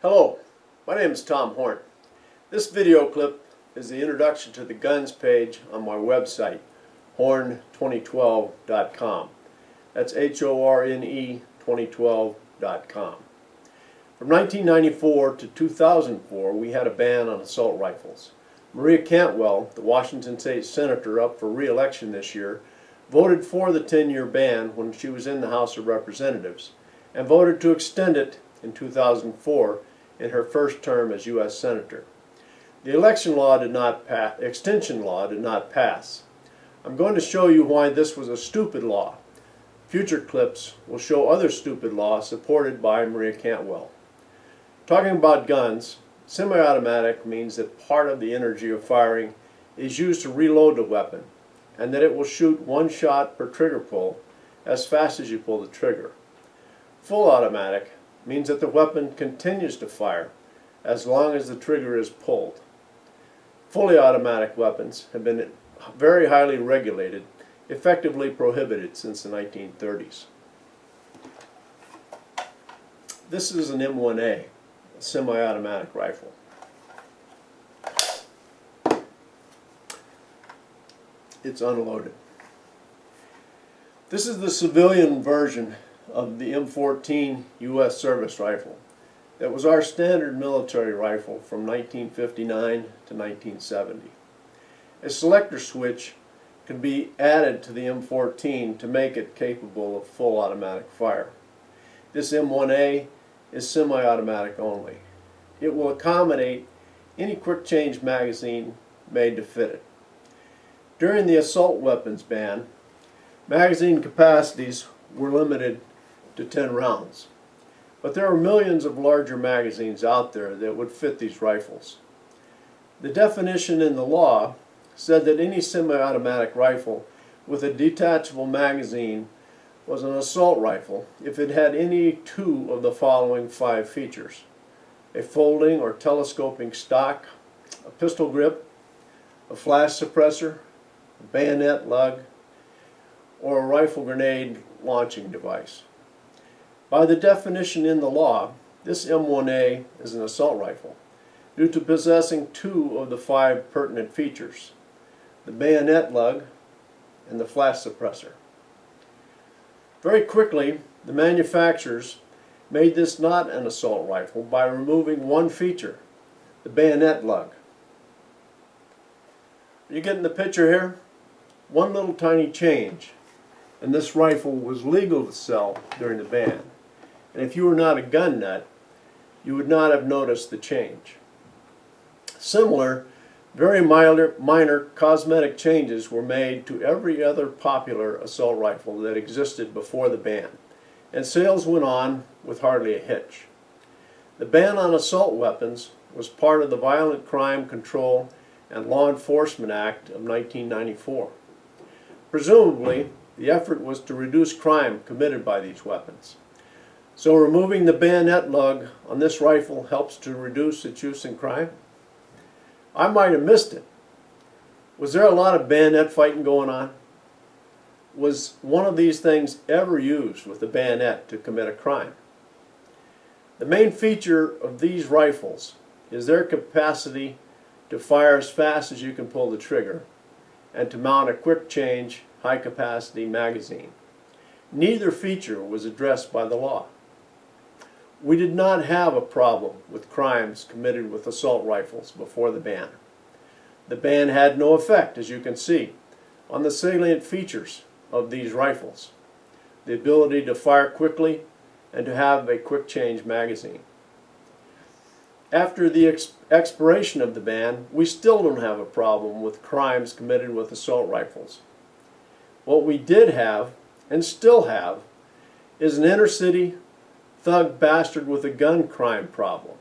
Hello, my name is Tom Horn. This video clip is the introduction to the guns page on my website, horne2012.com. That's HORNE 2012.com. From 1994 to 2004, we had a ban on assault rifles. Maria Cantwell, the Washington State Senator up for re-election this year, voted for the 10-year ban when she was in the House of Representatives and voted to extend it in 2004 in her first term as U.S. Senator. The extension law did not pass. I'm going to show you why this was a stupid law. Future clips will show other stupid laws supported by Maria Cantwell. Talking about guns, semi-automatic means that part of the energy of firing is used to reload the weapon, and that it will shoot one shot per trigger pull as fast as you pull the trigger. Full automatic means that the weapon continues to fire as long as the trigger is pulled. Fully automatic weapons have been very highly regulated, effectively prohibited since the 1930s. This is an M1A, a semi-automatic rifle. It's unloaded. This is the civilian version of the M14 U.S. service rifle. That was our standard military rifle from 1959 to 1970. A selector switch can be added to the M14 to make it capable of full automatic fire. This M1A is semi-automatic only. It will accommodate any quick change magazine made to fit it. During the assault weapons ban, magazine capacities were limited to 10 rounds. But there are millions of larger magazines out there that would fit these rifles. The definition in the law said that any semi-automatic rifle with a detachable magazine was an assault rifle if it had any two of the following 5 features: a folding or telescoping stock, a pistol grip, a flash suppressor, a bayonet lug, or a rifle grenade launching device. By the definition in the law, this M1A is an assault rifle due to possessing 2 of the 5 pertinent features: the bayonet lug and the flash suppressor. Very quickly, the manufacturers made this not an assault rifle by removing one feature, the bayonet lug. Are you getting the picture here? One little tiny change, and this rifle was legal to sell during the ban. And if you were not a gun nut, you would not have noticed the change. Similar, very minor cosmetic changes were made to every other popular assault rifle that existed before the ban, and sales went on with hardly a hitch. The ban on assault weapons was part of the Violent Crime Control and Law Enforcement Act of 1994. Presumably, the effort was to reduce crime committed by these weapons. So removing the bayonet lug on this rifle helps to reduce its use in crime? I might have missed it. Was there a lot of bayonet fighting going on? Was one of these things ever used with a bayonet to commit a crime? The main feature of these rifles is their capacity to fire as fast as you can pull the trigger and to mount a quick change, high capacity magazine. Neither feature was addressed by the law. We did not have a problem with crimes committed with assault rifles before the ban. The ban had no effect, as you can see, on the salient features of these rifles: the ability to fire quickly and to have a quick change magazine. After the expiration of the ban, we still don't have a problem with crimes committed with assault rifles. What we did have, and still have, is an inner city thug bastard with a gun crime problem.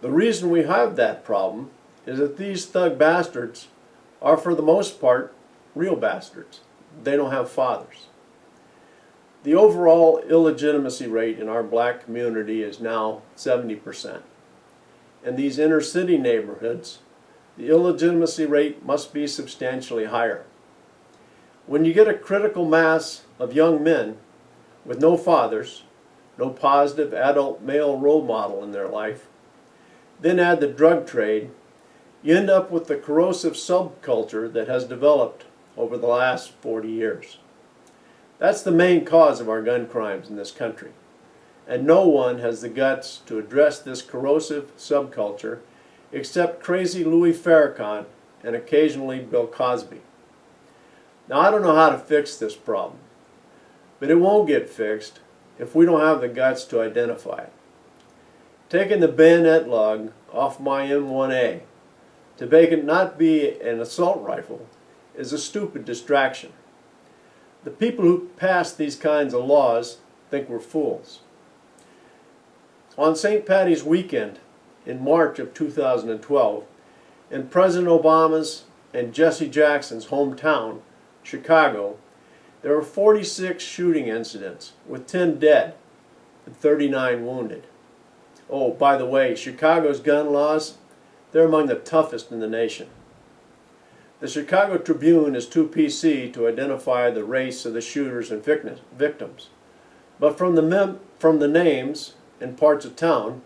The reason we have that problem is that these thug bastards are, for the most part, real bastards. They don't have fathers. The overall illegitimacy rate in our black community is now 70%. In these inner city neighborhoods, the illegitimacy rate must be substantially higher. When you get a critical mass of young men with no fathers no positive adult male role model in their life, then add the drug trade, you end up with the corrosive subculture that has developed over the last 40 years. That's the main cause of our gun crimes in this country, and no one has the guts to address this corrosive subculture except crazy Louis Farrakhan and occasionally Bill Cosby. Now, I don't know how to fix this problem, but it won't get fixed if we don't have the guts to identify it. Taking the bayonet lug off my M1A to make it not be an assault rifle is a stupid distraction. The people who pass these kinds of laws think we're fools. On St. Patty's weekend in March of 2012, in President Obama's and Jesse Jackson's hometown, Chicago, there were 46 shooting incidents with 10 dead and 39 wounded. Oh, by the way, Chicago's gun laws, they're among the toughest in the nation. The Chicago Tribune is too PC to identify the race of the shooters and victims. But from the names and parts of town,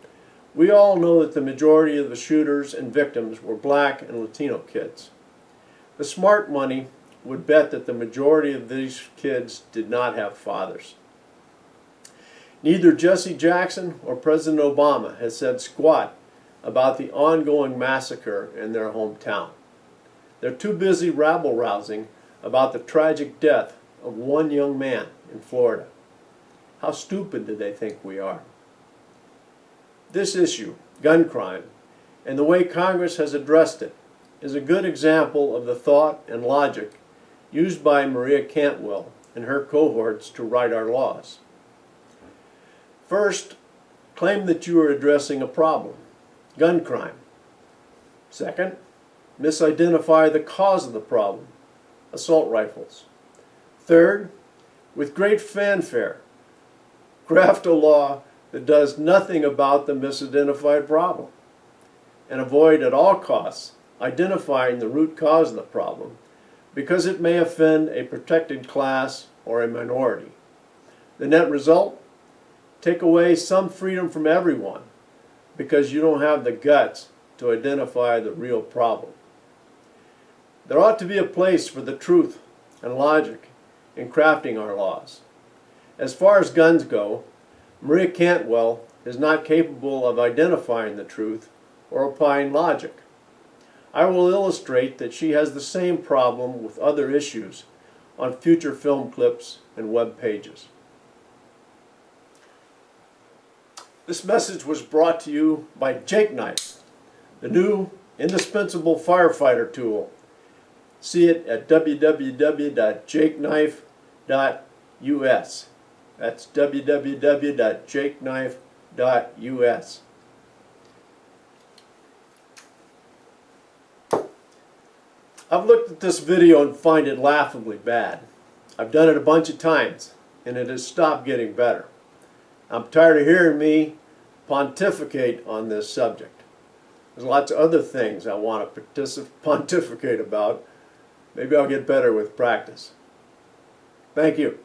we all know that the majority of the shooters and victims were black and Latino kids. The smart money would bet that the majority of these kids did not have fathers. Neither Jesse Jackson or President Obama has said squat about the ongoing massacre in their hometown. They're too busy rabble-rousing about the tragic death of one young man in Florida. How stupid do they think we are? This issue, gun crime, and the way Congress has addressed it, is a good example of the thought and logic used by Maria Cantwell and her cohorts to write our laws. First, claim that you are addressing a problem, gun crime. Second, misidentify the cause of the problem, assault rifles. Third, with great fanfare, craft a law that does nothing about the misidentified problem, and avoid at all costs identifying the root cause of the problem because it may offend a protected class or a minority. The net result? Take away some freedom from everyone because you don't have the guts to identify the real problem. There ought to be a place for the truth and logic in crafting our laws. As far as guns go, Maria Cantwell is not capable of identifying the truth or applying logic. I will illustrate that she has the same problem with other issues on future film clips and web pages. This message was brought to you by Jackknife, the new indispensable firefighter tool. See it at www.jackknife.us. That's www.jackknife.us. I've looked at this video and find it laughably bad. I've done it a bunch of times, and it has stopped getting better. I'm tired of hearing me pontificate on this subject. There's lots of other things I want to pontificate about. Maybe I'll get better with practice. Thank you.